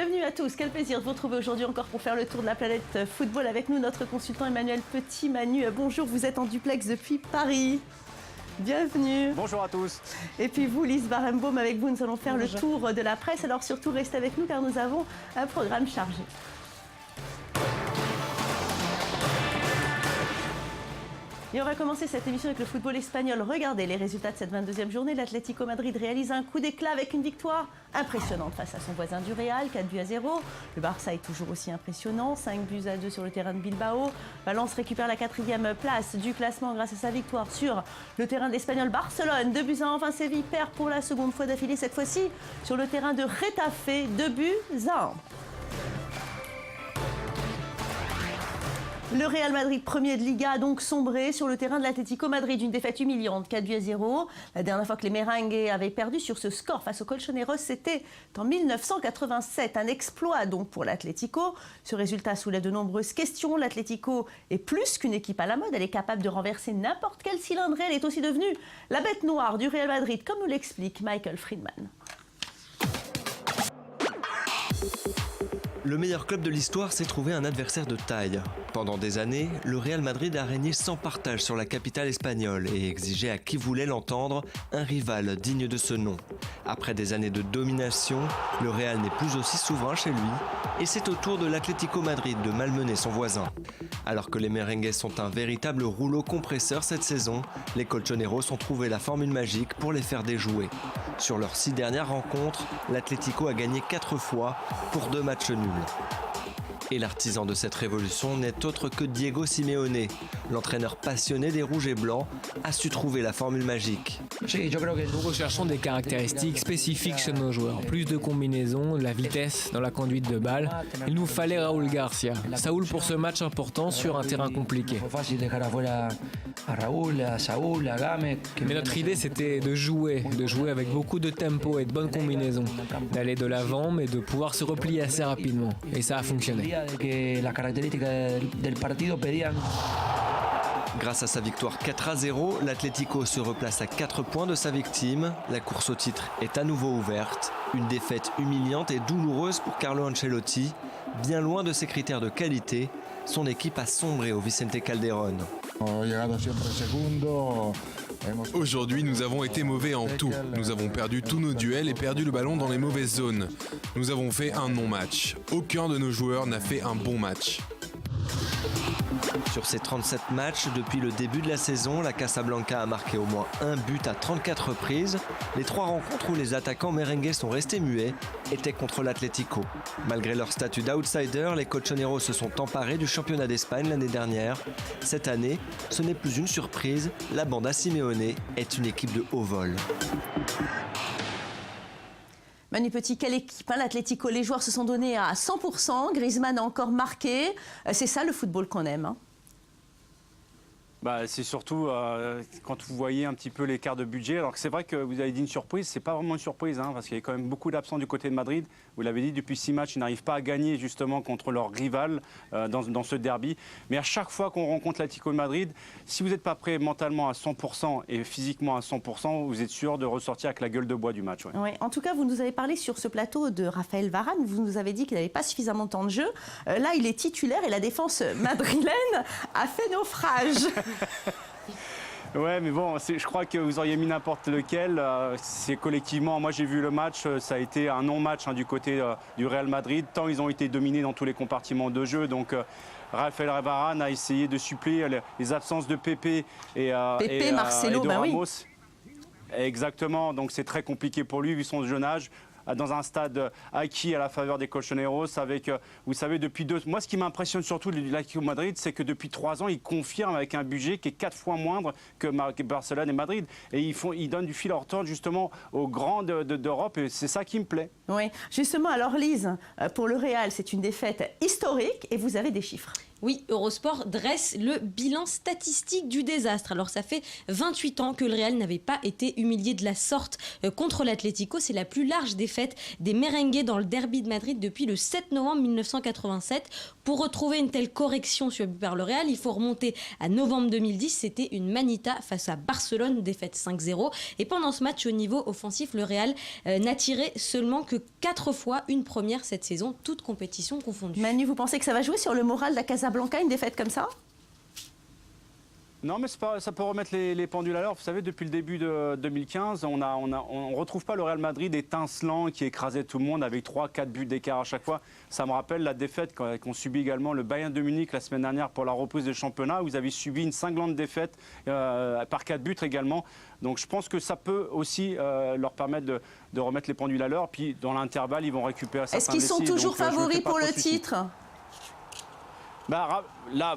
Bienvenue à tous, quel plaisir de vous retrouver aujourd'hui encore pour faire le tour de la planète football avec nous, notre consultant Emmanuel Petit. Manu, bonjour, vous êtes en duplex depuis Paris. Bienvenue. Bonjour à tous. Et puis vous, Lise Barenbaum, avec vous, nous allons faire le tour de la presse. Alors surtout, restez avec nous car nous avons un programme chargé. Et on va commencer cette émission avec le football espagnol. Regardez les résultats de cette 22e journée. L'Atlético Madrid réalise un coup d'éclat avec une victoire impressionnante face à son voisin du Real, 4-0. Le Barça est toujours aussi impressionnant, 5-2 sur le terrain de Bilbao. Valence récupère la 4e place du classement grâce à sa victoire sur le terrain de l'Espagnol Barcelone. 2-1. Enfin, Séville perd pour la seconde fois d'affilée, cette fois-ci sur le terrain de Getafe, 2-1. Le Real Madrid, premier de Liga, a donc sombré sur le terrain de l'Atlético Madrid. Une défaite humiliante, 4-0. La dernière fois que les Merengues avaient perdu sur ce score face aux Colchoneros, c'était en 1987. Un exploit donc pour l'Atlético. Ce résultat soulève de nombreuses questions. L'Atlético est plus qu'une équipe à la mode. Elle est capable de renverser n'importe quel cylindre. Elle est aussi devenue la bête noire du Real Madrid, comme nous l'explique Michael Friedman. Le meilleur club de l'histoire s'est trouvé un adversaire de taille. Pendant des années, le Real Madrid a régné sans partage sur la capitale espagnole et exigeait à qui voulait l'entendre un rival digne de ce nom. Après des années de domination, le Real n'est plus aussi souverain chez lui et c'est au tour de l'Atlético Madrid de malmener son voisin. Alors que les Merengues sont un véritable rouleau compresseur cette saison, les Colchoneros ont trouvé la formule magique pour les faire déjouer. Sur leurs 6 dernières rencontres, l'Atlético a gagné 4 fois pour 2 matchs nuls. Et l'artisan de cette révolution n'est autre que Diego Simeone. L'entraîneur passionné des Rouges et Blancs a su trouver la formule magique. Nous recherchons des caractéristiques spécifiques chez nos joueurs. Plus de combinaisons, de la vitesse dans la conduite de balle. Il nous fallait Raúl Garcia. Saúl pour ce match important sur un terrain compliqué. Mais notre idée c'était de jouer avec beaucoup de tempo et de bonnes combinaisons. D'aller de l'avant mais de pouvoir se replier assez rapidement. Et ça a fonctionné. Grâce à sa victoire 4-0, l'Atlético se replace à 4 points de sa victime. La course au titre est à nouveau ouverte. Une défaite humiliante et douloureuse pour Carlo Ancelotti. Bien loin de ses critères de qualité, son équipe a sombré au Vicente Calderón. Aujourd'hui, nous avons été mauvais en tout. Nous avons perdu tous nos duels et perdu le ballon dans les mauvaises zones. Nous avons fait un non-match. Aucun de nos joueurs n'a fait un bon match. Sur ces 37 matchs, depuis le début de la saison, la Casablanca a marqué au moins un but à 34 reprises. Les 3 rencontres où les attaquants merengues sont restés muets étaient contre l'Atlético. Malgré leur statut d'outsider, les Colchoneros se sont emparés du championnat d'Espagne l'année dernière. Cette année, ce n'est plus une surprise, la bande à Simeone est une équipe de haut vol. Manu Petit, quelle équipe, hein, l'Atlético. Les joueurs se sont donnés à 100%. Griezmann a encore marqué. C'est ça le football qu'on aime. Hein. C'est surtout quand vous voyez un petit peu l'écart de budget. Alors que c'est vrai que vous avez dit une surprise, c'est pas vraiment une surprise, hein, parce qu'il y a quand même beaucoup d'absents du côté de Madrid. Vous l'avez dit, depuis 6 matchs, ils n'arrivent pas à gagner justement contre leur rival dans ce derby. Mais à chaque fois qu'on rencontre l'Atlético de Madrid, si vous n'êtes pas prêt mentalement à 100% et physiquement à 100%, vous êtes sûr de ressortir avec la gueule de bois du match. Ouais. Ouais. En tout cas, vous nous avez parlé sur ce plateau de Raphaël Varane. Vous nous avez dit qu'il n'avait pas suffisamment de temps de jeu. Là, il est titulaire et la défense madrilène a fait naufrage. Ouais, mais bon, je crois que vous auriez mis n'importe lequel. C'est collectivement, moi j'ai vu le match, ça a été un non-match du côté du Real Madrid, tant ils ont été dominés dans tous les compartiments de jeu. Donc Raphaël Varane a essayé de suppléer les absences de Pepe et Marcelo, et de Ramos. Oui. Exactement, donc c'est très compliqué pour lui vu son jeune âge. Dans un stade acquis à la faveur des Colchoneros avec, vous savez, depuis 2... Moi, ce qui m'impressionne surtout de l'Atlético Madrid, c'est que depuis 3 ans, ils confirment avec un budget qui est 4 fois moindre que Barcelone et Madrid. Et ils donnent du fil à retordre justement aux grands d'Europe et c'est ça qui me plaît. Oui, justement, alors Lise, pour le Real, c'est une défaite historique et vous avez des chiffres. Oui, Eurosport dresse le bilan statistique du désastre. Alors ça fait 28 ans que le Real n'avait pas été humilié de la sorte contre l'Atlético. C'est la plus large défaite des merengues dans le derby de Madrid depuis le 7 novembre 1987. Pour retrouver une telle correction subie par le Real, il faut remonter à novembre 2010. C'était une manita face à Barcelone, défaite 5-0. Et pendant ce match, au niveau offensif, le Real n'a tiré seulement que 4 fois, une première cette saison, toutes compétitions confondues. Manu, vous pensez que ça va jouer sur le moral de la Casablanca, une défaite comme ça ? Non, mais ça peut remettre les pendules à l'heure. Vous savez, depuis le début de 2015, on ne retrouve pas le Real Madrid étincelant qui écrasait tout le monde avec 3-4 buts d'écart à chaque fois. Ça me rappelle la défaite qu'ont subi également le Bayern de Munich la semaine dernière pour la reprise du championnat. Vous avez subi une cinglante défaite par 4 buts également. Donc je pense que ça peut aussi leur permettre de remettre les pendules à l'heure. Puis dans l'intervalle, ils vont récupérer certains Est-ce qu'ils sont toujours favoris pour le titre ? Bah, là,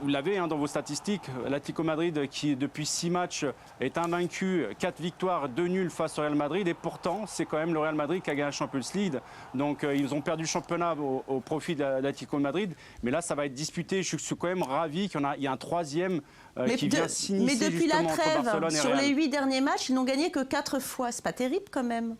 vous l'avez dans vos statistiques. L'Atlético Madrid, qui depuis 6 matchs est invaincu, 4 victoires, 2 nuls face au Real Madrid. Et pourtant, c'est quand même le Real Madrid qui a gagné la Champions League. Donc, ils ont perdu le championnat au profit de l'Atlético Madrid. Mais là, ça va être disputé. Je suis quand même ravi qu'il y a un troisième qui vient s'initier. Mais depuis la trêve, sur Real. les 8 derniers matchs, ils n'ont gagné que 4 fois. C'est pas terrible quand même.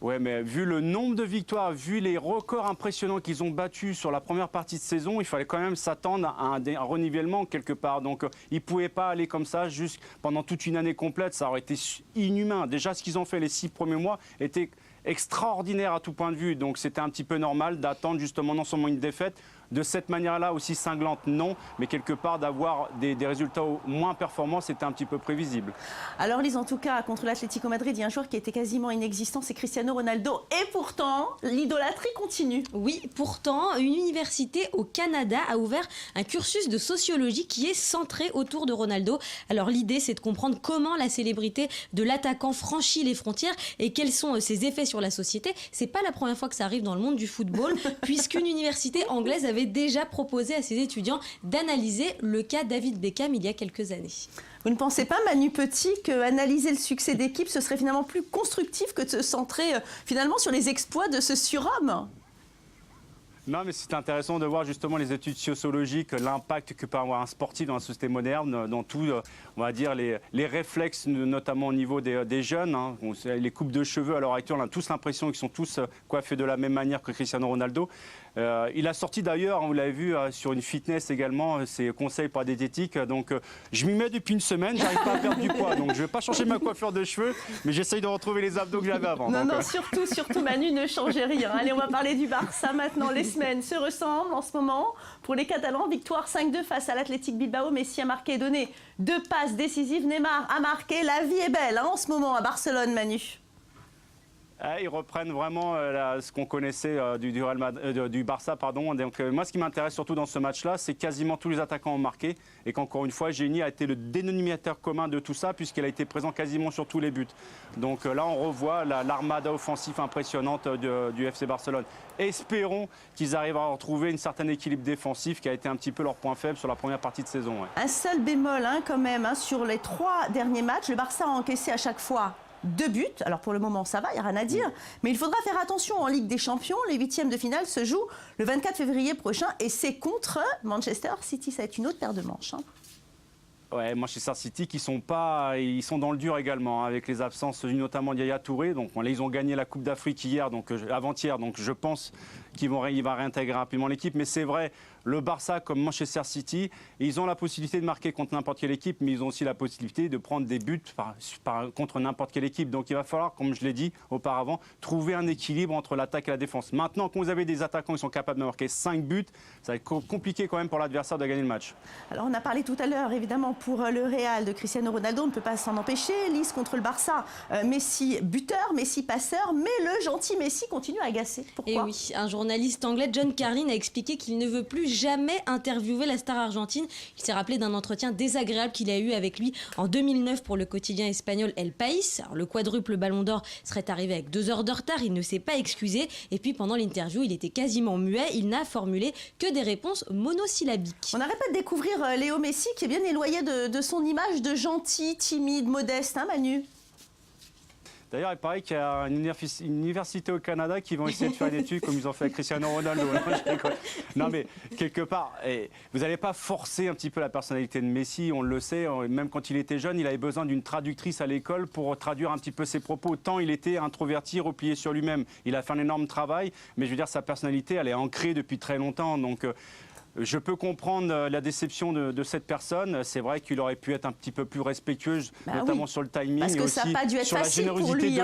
Ouais, mais vu le nombre de victoires, vu les records impressionnants qu'ils ont battus sur la première partie de saison, il fallait quand même s'attendre à un renivellement quelque part. Donc, ils ne pouvaient pas aller comme ça juste pendant toute une année complète. Ça aurait été inhumain. Déjà, ce qu'ils ont fait les 6 premiers mois était extraordinaire à tout point de vue. Donc, c'était un petit peu normal d'attendre justement non seulement une défaite, de cette manière-là aussi cinglante, non, mais quelque part d'avoir des résultats moins performants, c'était un petit peu prévisible. Alors Lise, en tout cas, contre l'Atlético Madrid, il y a un joueur qui était quasiment inexistant, c'est Cristiano Ronaldo. Et pourtant, l'idolâtrie continue. Oui, pourtant, une université au Canada a ouvert un cursus de sociologie qui est centré autour de Ronaldo. Alors l'idée, c'est de comprendre comment la célébrité de l'attaquant franchit les frontières et quels sont ses effets sur la société. C'est pas la première fois que ça arrive dans le monde du football, puisqu'une université anglaise avait déjà proposé à ses étudiants d'analyser le cas David Beckham il y a quelques années. Vous ne pensez pas, Manu Petit, qu'analyser le succès d'équipe, ce serait finalement plus constructif que de se centrer finalement sur les exploits de ce surhomme ? Non, mais c'est intéressant de voir justement les études sociologiques, l'impact que peut avoir un sportif dans la société moderne, dans tout, on va dire, les réflexes, notamment au niveau des jeunes. Les coupes de cheveux, à l'heure actuelle, on a tous l'impression qu'ils sont tous coiffés de la même manière que Cristiano Ronaldo. Il a sorti d'ailleurs, vous l'avez vu, sur une fitness également, ses conseils pour la diététique. Donc, je m'y mets depuis une semaine, j'arrive pas à perdre du poids. Donc, je ne vais pas changer ma coiffure de cheveux, mais j'essaye de retrouver les abdos que j'avais avant. Non, donc, non, surtout, Manu, ne changez rien. Allez, on va parler du Barça maintenant. Les semaines se ressemblent en ce moment. Pour les Catalans, victoire 5-2 face à l'Athletic Bilbao. Messi a marqué et donné 2 passes décisives. Neymar a marqué. La vie est belle en ce moment à Barcelone, Manu. Ils reprennent vraiment ce qu'on connaissait du Barça. Donc, moi, ce qui m'intéresse surtout dans ce match-là, c'est que quasiment tous les attaquants ont marqué et qu'encore une fois, Génie a été le dénominateur commun de tout ça puisqu'il a été présent quasiment sur tous les buts. Donc là, on revoit l'armada offensive impressionnante du FC Barcelone. Espérons qu'ils arrivent à retrouver une certaine équilibre défensif qui a été un petit peu leur point faible sur la première partie de saison. Ouais. Un seul bémol quand même, sur les 3 derniers matchs, le Barça a encaissé à chaque fois 2 buts. Alors pour le moment ça va, il n'y a rien à dire. Mais il faudra faire attention en Ligue des Champions. Les 8e de finale se jouent le 24 février prochain et c'est contre Manchester City. Ça va être une autre paire de manches. Ouais, Manchester City ils sont dans le dur également avec les absences notamment d'Yaya Touré. Donc là, ils ont gagné la Coupe d'Afrique avant-hier, donc je pense qu'il va réintégrer rapidement l'équipe. Mais c'est vrai, le Barça comme Manchester City, ils ont la possibilité de marquer contre n'importe quelle équipe, mais ils ont aussi la possibilité de prendre des buts contre n'importe quelle équipe. Donc il va falloir, comme je l'ai dit auparavant, trouver un équilibre entre l'attaque et la défense. Maintenant, quand vous avez des attaquants qui sont capables de marquer 5 buts, ça va être compliqué quand même pour l'adversaire de gagner le match. Alors on a parlé tout à l'heure évidemment pour le Real de Cristiano Ronaldo, on ne peut pas s'en empêcher. Lise contre le Barça, Messi buteur, Messi passeur, mais le gentil Messi continue à agacer. Pourquoi ? Et oui, un journaliste anglais, John Carlin, a expliqué qu'il ne veut plus jamais interviewer la star argentine. Il s'est rappelé d'un entretien désagréable qu'il a eu avec lui en 2009 pour le quotidien espagnol El País. Alors, le quadruple Ballon d'Or serait arrivé avec 2 heures de retard, il ne s'est pas excusé. Et puis pendant l'interview, il était quasiment muet, il n'a formulé que des réponses monosyllabiques. On n'arrête pas de découvrir Léo Messi qui est bien éloigné de son image de gentil, timide, modeste, Manu ? D'ailleurs, il paraît qu'il y a une université au Canada qui vont essayer de faire une étude comme ils ont fait avec Cristiano Ronaldo. Non, mais quelque part, vous n'allez pas forcer un petit peu la personnalité de Messi, on le sait. Même quand il était jeune, il avait besoin d'une traductrice à l'école pour traduire un petit peu ses propos. Tant il était introverti, replié sur lui-même. Il a fait un énorme travail, mais je veux dire, sa personnalité, elle est ancrée depuis très longtemps. Donc, je peux comprendre la déception de cette personne. C'est vrai qu'il aurait pu être un petit peu plus respectueux, notamment sur le timing. Parce que ça n'a pas dû être facile pour lui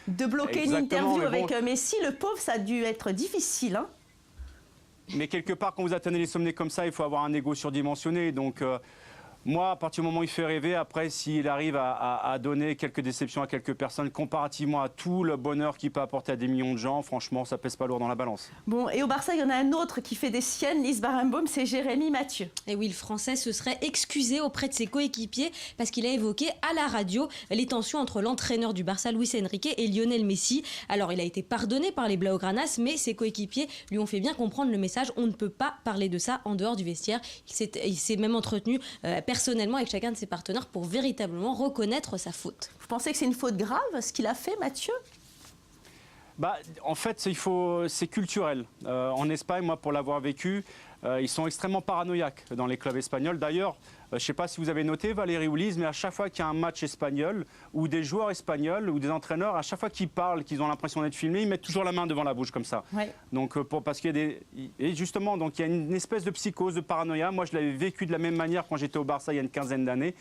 de bloquer une interview avec Messi. Le pauvre, ça a dû être difficile. Mais quelque part, quand vous atteignez les sommets comme ça, il faut avoir un ego surdimensionné. Donc, moi, à partir du moment où il fait rêver, après, s'il arrive à donner quelques déceptions à quelques personnes, comparativement à tout le bonheur qu'il peut apporter à des millions de gens, franchement, ça pèse pas lourd dans la balance. Bon, et au Barça, il y en a un autre qui fait des siennes, Lise Barenbaum, c'est Jérémy Mathieu. Et oui, le Français se serait excusé auprès de ses coéquipiers parce qu'il a évoqué à la radio les tensions entre l'entraîneur du Barça, Luis Enrique, et Lionel Messi. Alors, il a été pardonné par les Blaugranas, mais ses coéquipiers lui ont fait bien comprendre le message. On ne peut pas parler de ça en dehors du vestiaire. Il s'est même entretenu personnellement avec chacun de ses partenaires pour véritablement reconnaître sa faute. Vous pensez que c'est une faute grave, ce qu'il a fait, Mathieu ? En fait, c'est culturel. En Espagne, moi, pour l'avoir vécu, ils sont extrêmement paranoïaques dans les clubs espagnols. D'ailleurs, je ne sais pas si vous avez noté, Valérie ou Lise, mais à chaque fois qu'il y a un match espagnol, ou des joueurs espagnols, ou des entraîneurs, à chaque fois qu'ils parlent, qu'ils ont l'impression d'être filmés, ils mettent toujours la main devant la bouche comme ça. Ouais. Donc, parce qu'il y a et justement, donc, il y a une espèce de psychose, de paranoïa. Moi, je l'avais vécu de la même manière quand j'étais au Barça il y a une quinzaine d'années.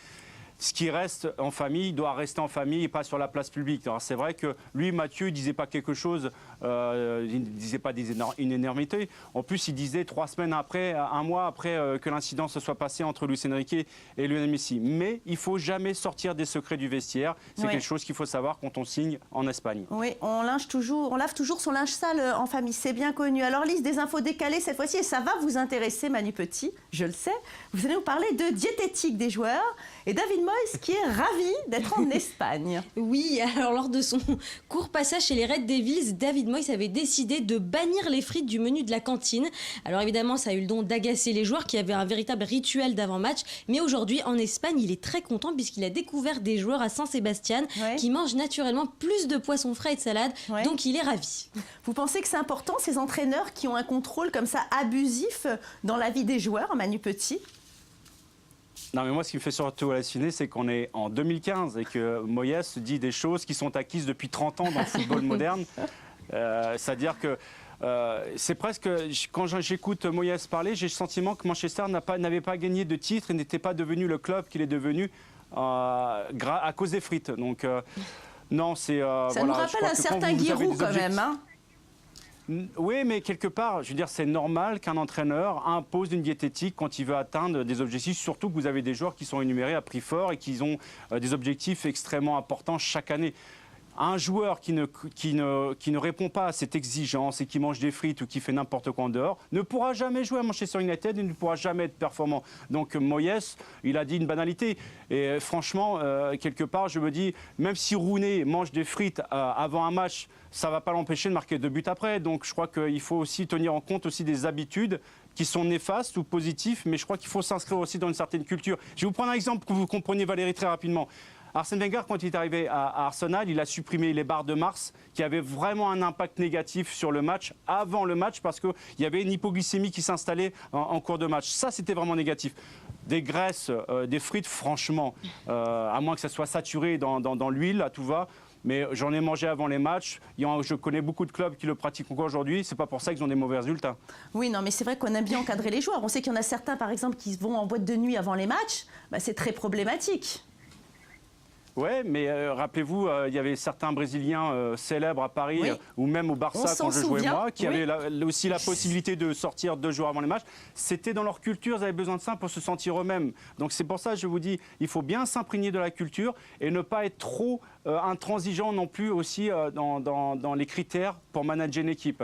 Ce qui reste en famille doit rester en famille et pas sur la place publique. Alors c'est vrai que lui, Mathieu, il ne disait pas quelque chose, il ne disait pas une énormité. En plus, il disait 3 semaines après, 1 mois après que l'incident se soit passé entre Luis Enrique et Lionel Messi. Mais il ne faut jamais sortir des secrets du vestiaire. C'est quelque chose qu'il faut savoir quand on signe en Espagne. Oui, on lave toujours son linge sale en famille, c'est bien connu. Alors Lise, des infos décalées cette fois-ci, et ça va vous intéresser, Manu Petit, je le sais. Vous allez nous parler de diététique des joueurs et David Moyes qui est ravi d'être en Espagne. Oui, alors lors de son court passage chez les Red Devils, David Moyes avait décidé de bannir les frites du menu de la cantine. Alors évidemment, ça a eu le don d'agacer les joueurs qui avaient un véritable rituel d'avant-match. Mais aujourd'hui, en Espagne, il est très content puisqu'il a découvert des joueurs à Saint-Sébastien qui mangent naturellement plus de poissons frais et de salade. Donc il est ravi. Vous pensez que c'est important, ces entraîneurs qui ont un contrôle comme ça abusif dans la vie des joueurs, Manu Petit ? Non, mais moi, ce qui me fait surtout halluciner, c'est qu'on est en 2015 et que Moyes dit des choses qui sont acquises depuis 30 ans dans le football moderne. C'est-à-dire que c'est presque, quand j'écoute Moyes parler, j'ai le sentiment que Manchester n'avait pas gagné de titre et n'était pas devenu le club qu'il est devenu à cause des frites. Donc, non, c'est... ça nous rappelle un certain Giroud quand même, hein. Oui, mais quelque part, je veux dire, c'est normal qu'un entraîneur impose une diététique quand il veut atteindre des objectifs, surtout que vous avez des joueurs qui sont énumérés à prix fort et qui ont des objectifs extrêmement importants chaque année. Un joueur qui ne répond pas à cette exigence et qui mange des frites ou qui fait n'importe quoi en dehors ne pourra jamais jouer à Manchester United et ne pourra jamais être performant. Donc Moyes, il a dit une banalité. Et franchement, quelque part, je me dis, même si Rooney mange des frites avant un match, ça ne va pas l'empêcher de marquer 2 buts après. Donc je crois qu'il faut aussi tenir en compte aussi des habitudes qui sont néfastes ou positives, mais je crois qu'il faut s'inscrire aussi dans une certaine culture. Je vais vous prendre un exemple pour que vous compreniez, Valérie, très rapidement. Arsène Wenger, quand il est arrivé à Arsenal, il a supprimé les bars de Mars qui avaient vraiment un impact négatif sur le match, avant le match, parce qu'il y avait une hypoglycémie qui s'installait en cours de match. Ça, c'était vraiment négatif. Des graisses, des frites, franchement, à moins que ça soit saturé dans l'huile, à tout va. Mais j'en ai mangé avant les matchs. Je connais beaucoup de clubs qui le pratiquent encore aujourd'hui. C'est pas pour ça qu'ils ont des mauvais résultats. Oui, non, mais c'est vrai qu'on aime bien encadrer les joueurs. On sait qu'il y en a certains, par exemple, qui vont en boîte de nuit avant les matchs. C'est très problématique. Oui, mais rappelez-vous, il y avait certains Brésiliens célèbres à Paris ou même au Barça quand je jouais moi, qui avaient aussi la possibilité de sortir 2 jours avant les matchs. C'était dans leur culture, ils avaient besoin de ça pour se sentir eux-mêmes. Donc c'est pour ça que je vous dis, il faut bien s'imprégner de la culture et ne pas être trop intransigeant non plus aussi dans les critères pour manager une équipe.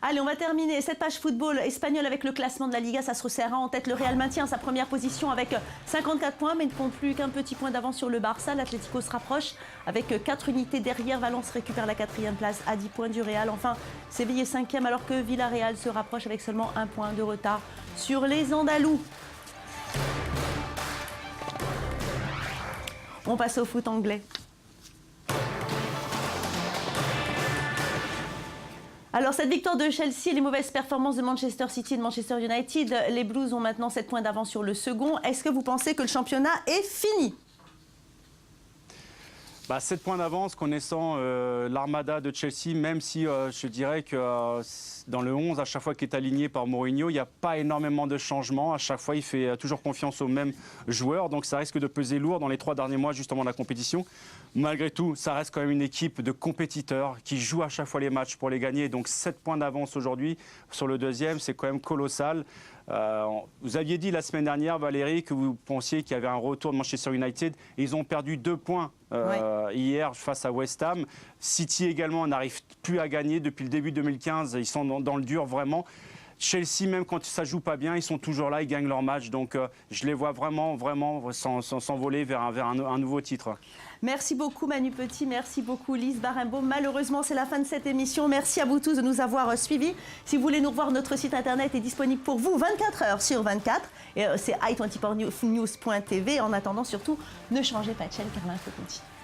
Allez, on va terminer cette page football espagnol avec le classement de la Liga. Ça se resserra en tête. Le Real maintient sa première position avec 54 points, mais ne compte plus qu'un petit point d'avance sur le Barça. L'Atlético se rapproche avec 4 unités derrière. Valence récupère la 4e place à 10 points du Real. Enfin, Séville est 5e alors que Villarreal se rapproche avec seulement 1 point de retard sur les Andalous. On passe au foot anglais. Alors cette victoire de Chelsea et les mauvaises performances de Manchester City et de Manchester United, les Blues ont maintenant 7 points d'avance sur le second. Est-ce que vous pensez que le championnat est fini ? 7 points d'avance, connaissant l'armada de Chelsea, même si je dirais que dans le 11, à chaque fois qu'il est aligné par Mourinho, il n'y a pas énormément de changements. À chaque fois, il fait toujours confiance aux mêmes joueurs. Donc ça risque de peser lourd dans les 3 derniers mois justement de la compétition. Malgré tout, ça reste quand même une équipe de compétiteurs qui joue à chaque fois les matchs pour les gagner. Donc 7 points d'avance aujourd'hui sur le deuxième, c'est quand même colossal. Vous aviez dit la semaine dernière, Valérie, que vous pensiez qu'il y avait un retour de Manchester United. Ils ont perdu 2 points hier face à West Ham. City également n'arrive plus à gagner depuis le début 2015. Ils sont dans le dur vraiment. Chelsea, même quand ça joue pas bien, ils sont toujours là, ils gagnent leur match. Donc je les vois vraiment s'envoler vers un nouveau titre. Merci beaucoup Manu Petit, merci beaucoup Lise Barimbaud. Malheureusement, c'est la fin de cette émission. Merci à vous tous de nous avoir suivis. Si vous voulez nous revoir, notre site internet est disponible pour vous 24 heures sur 24. C'est i24news.tv. En attendant, surtout, ne changez pas de chaîne car l'info continue.